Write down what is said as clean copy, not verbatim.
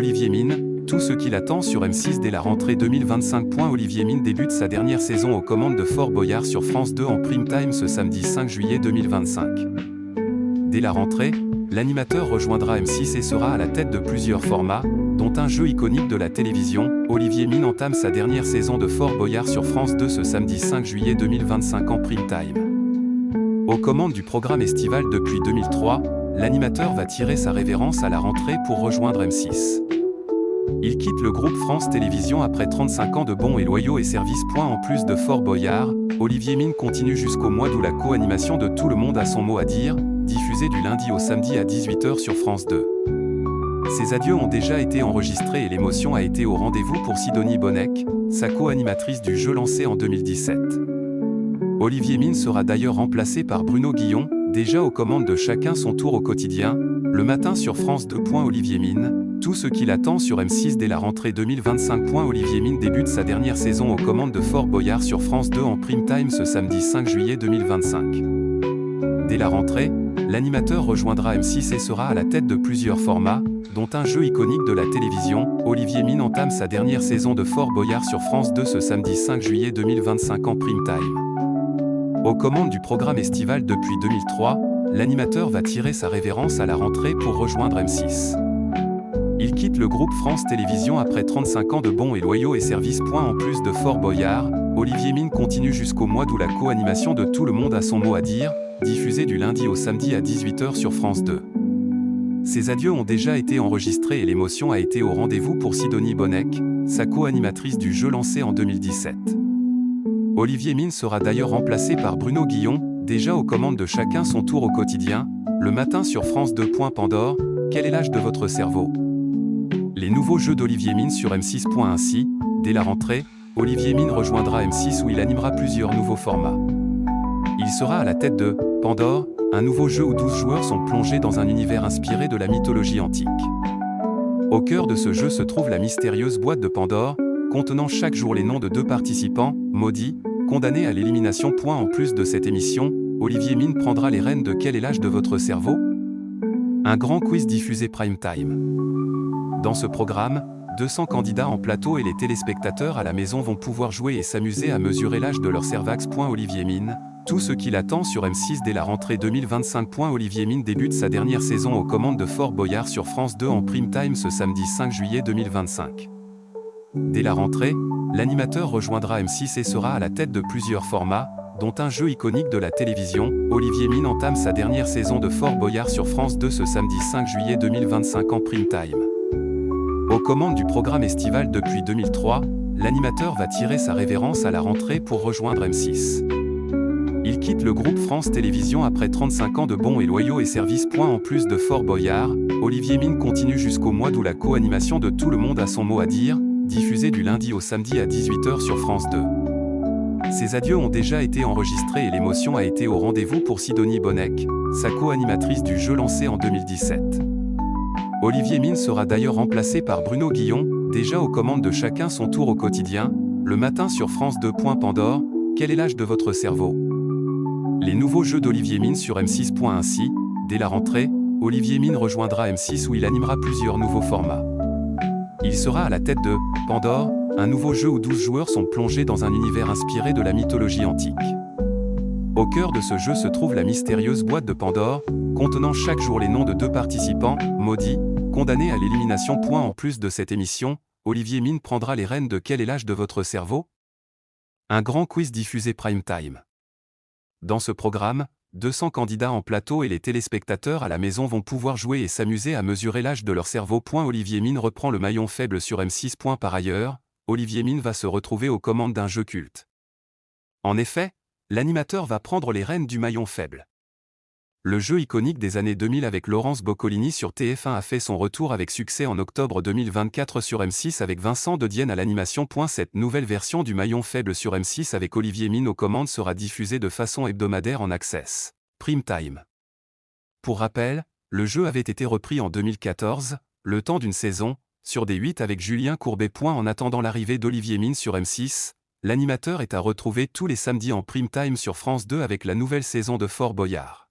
Olivier Mine, tout ce qu'il attend sur M6 dès la rentrée 2025. Olivier Mine débute sa dernière saison aux commandes de Fort Boyard sur France 2 en prime time ce samedi 5 juillet 2025. Dès la rentrée, l'animateur rejoindra M6 et sera à la tête de plusieurs formats, dont un jeu iconique de la télévision. Olivier Mine entame sa dernière saison de Fort Boyard sur France 2 ce samedi 5 juillet 2025 en prime time. Aux commandes du programme estival depuis 2003, l'animateur va tirer sa révérence à la rentrée pour rejoindre M6. Il quitte le groupe France Télévisions après 35 ans de bons et loyaux services. En plus de Fort Boyard, Olivier Mine continue jusqu'au mois d'août la co-animation de Tout le monde a son mot à dire, diffusée du lundi au samedi à 18 h sur France 2. Ses adieux ont déjà été enregistrés et l'émotion a été au rendez-vous pour Sidonie Bonnec, sa co-animatrice du jeu lancé en 2017. Olivier Mine sera d'ailleurs remplacé par Bruno Guillon, déjà aux commandes de Chacun son tour au quotidien, le matin sur France 2. Olivier Mine, tout ce qu'il attend sur M6 dès la rentrée 2025. Olivier Mine débute sa dernière saison aux commandes de Fort Boyard sur France 2 en prime time ce samedi 5 juillet 2025. Dès la rentrée, l'animateur rejoindra M6 et sera à la tête de plusieurs formats, dont un jeu iconique de la télévision. Olivier Mine entame sa dernière saison de Fort Boyard sur France 2 ce samedi 5 juillet 2025 en prime time. Aux commandes du programme estival depuis 2003, l'animateur va tirer sa révérence à la rentrée pour rejoindre M6. Il quitte le groupe France Télévisions après 35 ans de bons et loyaux services. En plus de Fort Boyard, Olivier Mine continue jusqu'au mois d'août la co-animation de Tout le monde a son mot à dire, diffusée du lundi au samedi à 18 h sur France 2. Ses adieux ont déjà été enregistrés et l'émotion a été au rendez-vous pour Sidonie Bonnec, sa co-animatrice du jeu lancé en 2017. Olivier Mine sera d'ailleurs remplacé par Bruno Guillon, déjà aux commandes de Chacun son tour au quotidien, le matin sur France 2. Pandore, quel est l'âge de votre cerveau? Les nouveaux jeux d'Olivier Mine sur M6. Ainsi, dès la rentrée, Olivier Mine rejoindra M6 où il animera plusieurs nouveaux formats. Il sera à la tête de Pandore, un nouveau jeu où 12 joueurs sont plongés dans un univers inspiré de la mythologie antique. Au cœur de ce jeu se trouve la mystérieuse boîte de Pandore, contenant chaque jour les noms de 2 participants, maudits, condamnés à l'élimination. En plus de cette émission, Olivier Mine prendra les rênes de Quel est l'âge de votre cerveau? Un grand quiz diffusé prime time. Dans ce programme, 200 candidats en plateau et les téléspectateurs à la maison vont pouvoir jouer et s'amuser à mesurer l'âge de leur cervax. Olivier Mine, tout ce qu'il attend sur M6 dès la rentrée 2025. Olivier Mine débute sa dernière saison aux commandes de Fort Boyard sur France 2 en prime time ce samedi 5 juillet 2025. Dès la rentrée, l'animateur rejoindra M6 et sera à la tête de plusieurs formats, dont un jeu iconique de la télévision. Olivier Mine entame sa dernière saison de Fort Boyard sur France 2 ce samedi 5 juillet 2025 en prime time. Aux commandes du programme estival depuis 2003, l'animateur va tirer sa révérence à la rentrée pour rejoindre M6. Il quitte le groupe France Télévisions après 35 ans de bons et loyaux services. En plus de Fort Boyard, Olivier Mine continue jusqu'au mois d'août la co-animation de Tout le monde a son mot à dire, diffusée du lundi au samedi à 18 h sur France 2. Ses adieux ont déjà été enregistrés et l'émotion a été au rendez-vous pour Sidonie Bonnec, sa co-animatrice du jeu lancé en 2017. Olivier Mine sera d'ailleurs remplacé par Bruno Guillon, déjà aux commandes de Chacun son tour au quotidien, le matin sur France 2. Pandore, quel est l'âge de votre cerveau? Les nouveaux jeux d'Olivier Mine sur M6. Ainsi, dès la rentrée, Olivier Mine rejoindra M6 où il animera plusieurs nouveaux formats. Il sera à la tête de Pandore, un nouveau jeu où 12 joueurs sont plongés dans un univers inspiré de la mythologie antique. Au cœur de ce jeu se trouve la mystérieuse boîte de Pandore, contenant chaque jour les noms de 2 participants, maudits, condamnés à l'élimination. En plus de cette émission, Olivier Mine prendra les rênes de Quel est l'âge de votre cerveau? Un grand quiz diffusé prime time. Dans ce programme, 200 candidats en plateau et les téléspectateurs à la maison vont pouvoir jouer et s'amuser à mesurer l'âge de leur cerveau. Olivier Mine reprend le maillon faible sur M6. Par ailleurs, Olivier Mine va se retrouver aux commandes d'un jeu culte. En effet, l'animateur va prendre les rênes du maillon faible. Le jeu iconique des années 2000 avec Laurence Boccolini sur TF1 a fait son retour avec succès en octobre 2024 sur M6 avec Vincent de Dienne à l'animation. Cette nouvelle version du maillon faible sur M6 avec Olivier Mine aux commandes sera diffusée de façon hebdomadaire en access prime time. Pour rappel, le jeu avait été repris en 2014, le temps d'une saison, sur D8 avec Julien Courbet. En attendant l'arrivée d'Olivier Mine sur M6, l'animateur est à retrouver tous les samedis en prime time sur France 2 avec la nouvelle saison de Fort Boyard.